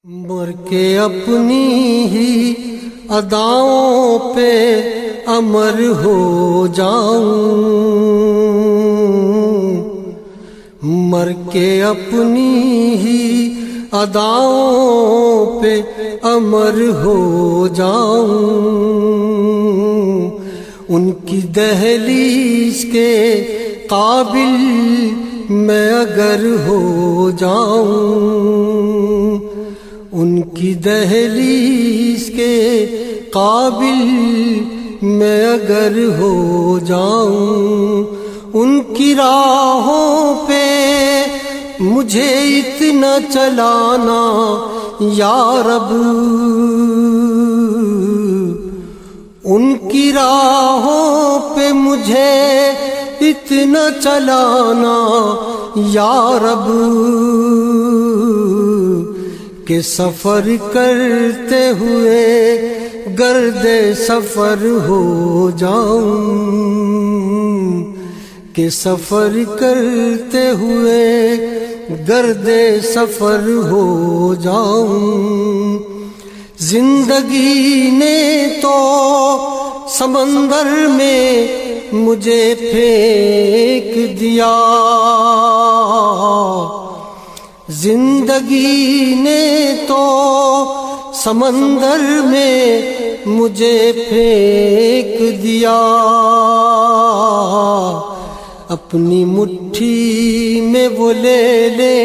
مر کے اپنی ہی اداؤں پہ امر ہو جاؤں، مر کے اپنی ہی اداؤں پہ امر ہو جاؤں، ان کی دہلیز کے قابل میں اگر ہو جاؤں، ان کی دہلیز کے قابل میں اگر ہو جاؤں، ان کی راہوں پہ مجھے اتنا چلانا یا رب، ان کی راہوں پہ مجھے اتنا چلانا یا رب کہ سفر کرتے ہوئے گرد سفر ہو جاؤں، کہ سفر کرتے ہوئے گرد سفر ہو جاؤں۔ زندگی نے تو سمندر میں مجھے پھینک دیا، زندگی نے تو سمندر میں مجھے پھینک دیا، اپنی مٹھی میں وہ لے لے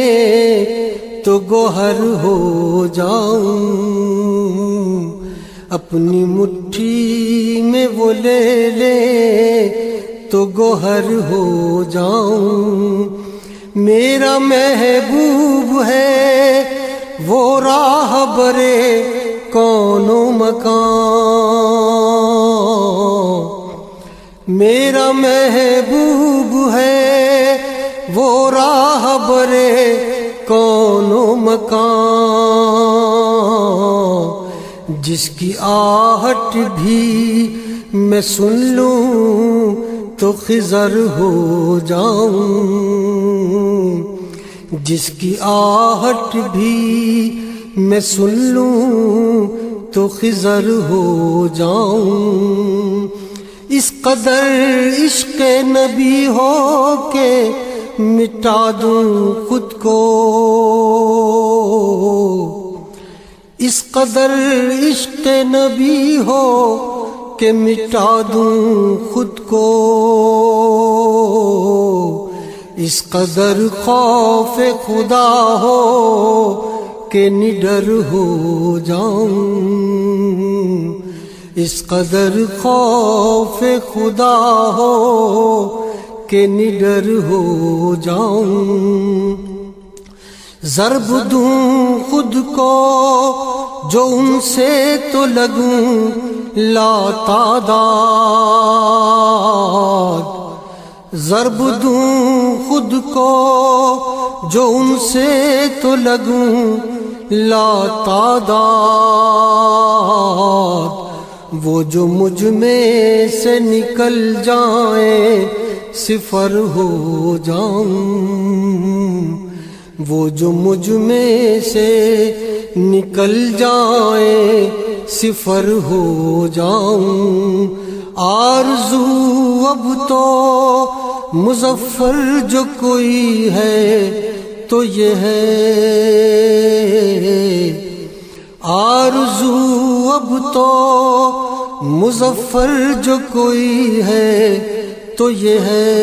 تو گوہر ہو جاؤں، اپنی مٹھی میں وہ لے لے تو گوہر ہو جاؤں۔ میرا محبوب ہے وہ راہبر کون و مکان، میرا محبوب ہے وہ راہبر کون و مکان، جس کی آہٹ بھی میں سن لوں تو خضر ہو جاؤں، جس کی آہٹ بھی میں سن لوں تو خضر ہو جاؤں۔ اس قدر عشق نبی ہو کہ مٹا دوں خود کو، اس قدر عشق نبی ہو کہ مٹا دوں خود کو، اس قدر خوف خدا ہو کہ نڈر ہو جاؤں، اس قدر خوف خدا ہو کہ نڈر ہو جاؤں۔ ضرب دوں خود کو جو ان سے تو لگوں لا تعداد، ضرب دوں خود کو جو ان سے تو لگوں لا تعداد، وہ جو مجھ میں سے نکل جائیں صفر ہو جاؤں، وہ جو مجھ میں سے نکل جائیں صفر ہو جاؤں۔ آرزو اب تو مظفر جو کوئی ہے تو یہ ہے، آرزو اب تو مظفر جو کوئی ہے تو یہ ہے،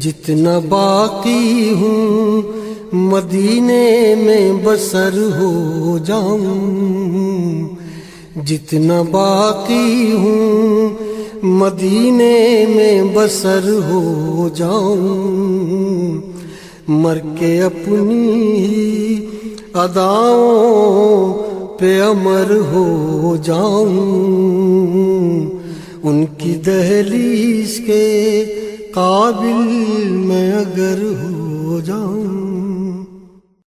جتنا باقی ہوں مدینے میں بسر ہو جاؤں، جتنا باقی ہوں مدینے میں بسر ہو جاؤں، مر کے اپنی اداؤں پہ امر ہو جاؤں، ان کی دہلیز کے قابل میں اگر ہو جاؤں۔